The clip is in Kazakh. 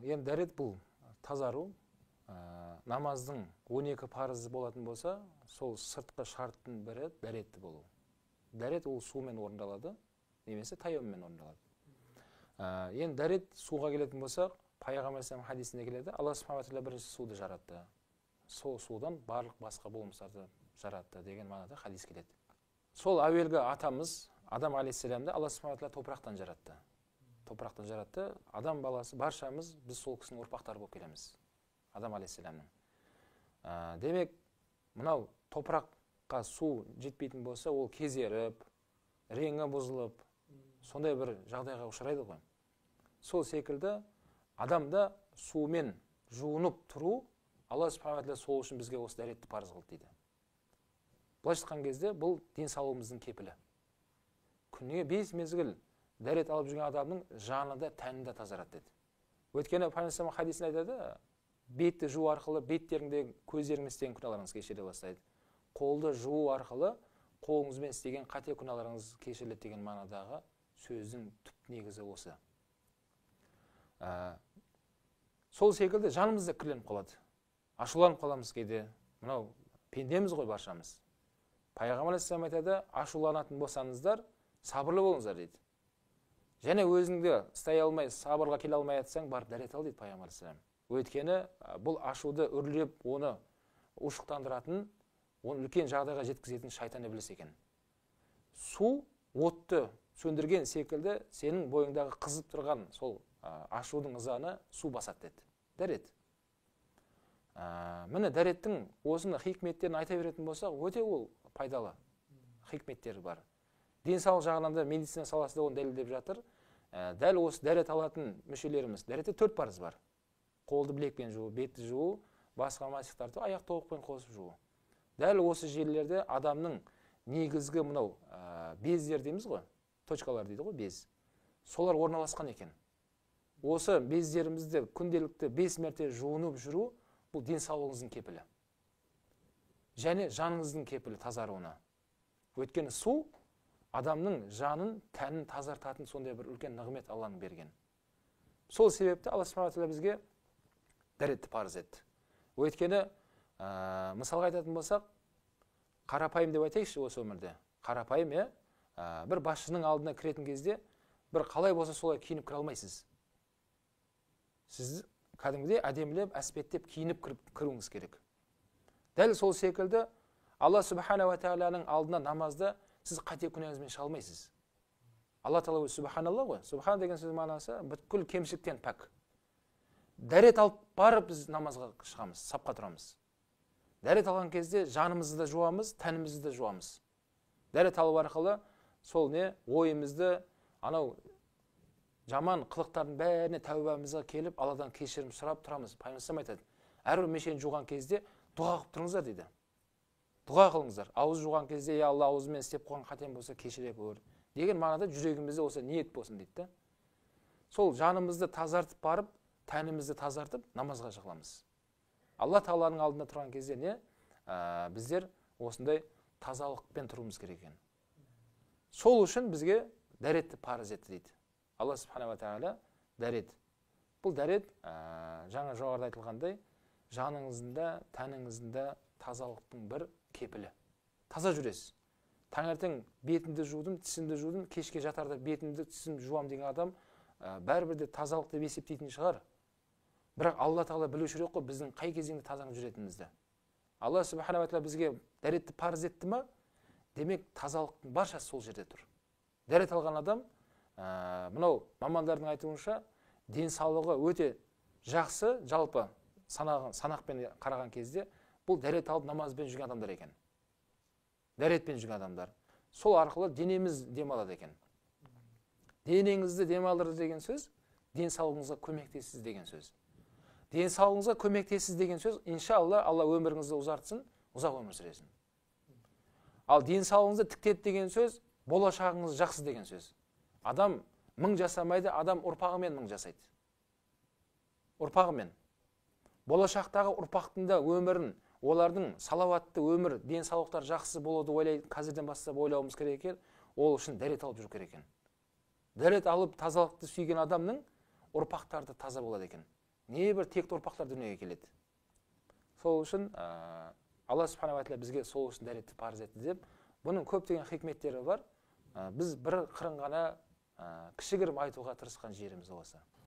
Енді дәрет бұл тазару. Намаздың 12 парызы болатын болса, сол сыртқы шарттың бірі дәретті болу. Дәрет ол сумен орындалады, немесе тайоммен орындалады. Енді дәрет суға келетін болсақ, Пайғамбар саллаллаху алейхи хадисінде келеді, Алла субхана тағала бірінші суды жаратты. Сол судан барлық басқа болмыстарды жаратты деген мағынада хадис келеді. Сол әуелгі атамыз Адам алейхиссаламды Алла субхана тағала топырақтан жаратты. Топырақтан жаратты. Адам баласы баршамыз біз сол кісінің ұрпақтары болып келеміз. Адам алейхиссаламның. Демек, мынау топыраққа су жетпейтін болса, ол кезеріп, реңі бұзылып, сондай бір жағдайға ұшырайды ғой. Сол секілді адамда сумен жуынып тұру, Алла субхана тағала сол үшін бізге осы дәретті парыз қылды дейді. Былайша айтқан кезде бұл денсаулығымыздың кепілі. Күніне 5 мезгіл дәрет алып жүрген адамның жаны да, тәні де тазарады деді. Өйткені Пайғамбар хадисінде айтады, бетті жуу арқылы беттеріңде, көздеріңіз істеген күнәларыңыз кешіріле бастайды. Қолды жуу арқылы қолыңызбен істеген қате күнәларыңыз кешіріледі деген мағынадағы сөздің түп негізі осы. Сол секілді жанымыз да кірленіп қалады. Ашуланып қаламыз кейде. Мынау пендеміз ғой баршамыз. Пайғамбар алейхиссалам айтады, ашуланатын болсаңыздар, сабырлы болыңыздар дейді. Және өзіңді ұстай алмай, сабырға келе алмай жатсаң, барып дәрет ал дейді Пайғамбар алейхиссалам. Өйткені бұл ашуды үрлеп, оны ушықтандыратын, оны үлкен жағдайға жеткізетін шайтан ібліс екен. Су отты сөндірген секілді сенің бойыңдағы қызып тұрған сол ашудың ызаны су басады деді. Дәрет. Міне дәреттің осыны хикметтерін айта беретін болсақ, өте ол пайдалы хикметтері бар. Денсаулық жағынан да медицина саласында оны дәлелдеп жатыр. Дәл осы дәрет алатын мүшелеріміз. Дәретте 4 парыз бар. Қолды білекпен жуу, бетті жуу, басқа масықтарды аяқ тоғықпен қосып жуу. Дәл осы жерлерде адамның негізгі мынау бездер дейміз ғой, точкалар дейді ғой, без. Солар орналасқан екен. Осы бездерімізді күнделікті 5 мәрте жуынып жүру, бұл денсаулығыңыздың кепілі. Және жаныңыздың кепілі тазаруына. Өйткені су адамның жанын, тәнін тазартатын сондай бір үлкен нығмет Алланың берген. Сол себепті Алла субхана тағала бізге дәретті парыз етті. Өйткені мысалға айтатын болсақ, қарапайым деп айтайықшы осы өмірде. Қарапайым, бір басшының алдына кіретін кезде, бір қалай болса солай киініп кіре алмайсыз. Сіз кәдімгідей әдемілеп, әспеттеп киініп кіруіңіз керек. Дәл сол секілді Алла субхана ва тағаланың алдына намазда сіз қате күнәңізбен шыға алмайсыз. Алла тағала өзі субханалла ғой. Субхан деген сөз мағынасы бүткіл кемшіліктен пәк. Дәрет алып барып біз намазға шығамыз, сапқа тұрамыз. Дәрет алған кезде жанымызды да жуамыз, тәнімізді де жуамыз. Дәрет алу арқылы сол ойымызды, анау жаман қылықтардың бәріне тәубамызға келіп, Алладан кешірім сұрап тұрамыз. Пайғамбар айтады, әрбір мешені жуған кезде дұға қылып тұрыңыздар дейді. Дұға қылыңыздар. Ауыз жуған кезде, я Алла, ауызымен істеп қойған қатем болса кешіре көр деген мағынада жүрегімізде осы ниет болсын дейді. Сол жанымызды тазартып барып, тәнімізді тазартып намазға жығыламыз. Алла Тағаланың алдында тұрған кезде біздер осындай тазалықпен тұруымыз керек екен. Сол үшін бізге дәретті парыз етті дейді. Алла субхана ва тағала дәрет. Бұл дәрет жаңа жоғарыда айтылғандай жаныңызда, тәніңізде тазалықтың бір кепілі. Таза жүресіз. Таңертең бетімді жудым, тісімді жудым, кешке жатарда бетімді, тісімді жуам деген адам бәрібір де тазалық деп есептейтін шығар. Бірақ Алла Тағала білуші керек қой біздің қай кезеңде тазаңып жүретінімізді. Алла субхана ва тағала бізге дәретті парыз етті ма? Демек тазалықтың баршасы сол жерде тұр. Дәрет алған адам, мынау мамандардың айтуынша, денсаулығы өте жақсы, жалпы санақпен қараған кезде, бұл дәрет алып намазбен жүрген адамдар екен. Дәретпен жүрген адамдар. Сол арқылы денеміз демалады екен. Денеңізді демалдырды деген сөз, денсаулығыңызға көмектесіз деген сөз. Денсаулығыңызға көмектесіз деген сөз, иншалла, Алла өміріңізді ұзартсын, ұзақ өмір сүресін. Ал денсаулығыңызды тіктеді деген сөз, болашағыңыз жақсы деген сөз. Адам 1000 жасамайды, адам ұрпағымен 1000 жасайды. Ұрпағымен. Болашақтағы ұрпақтың да өмірін, олардың салауатты өмір, денсаулықтар жақсы болуды ойлайды, қазірден бастап ойлауымыз керек екен, ол үшін дәрет алып жүру керек екен. Дәрет алып тазалықты сүйген адамның ұрпақтары таза болады екен. небір текті ұрпақтар дүниеге келеді. Сол үшін Алла субхана ва тағала бізге сол үшін дәретті парыз етті деп, бұның көптеген хикметтері бар. Біз бір қырын ғана кішігірім айтуға тырысқан жеріміз осы.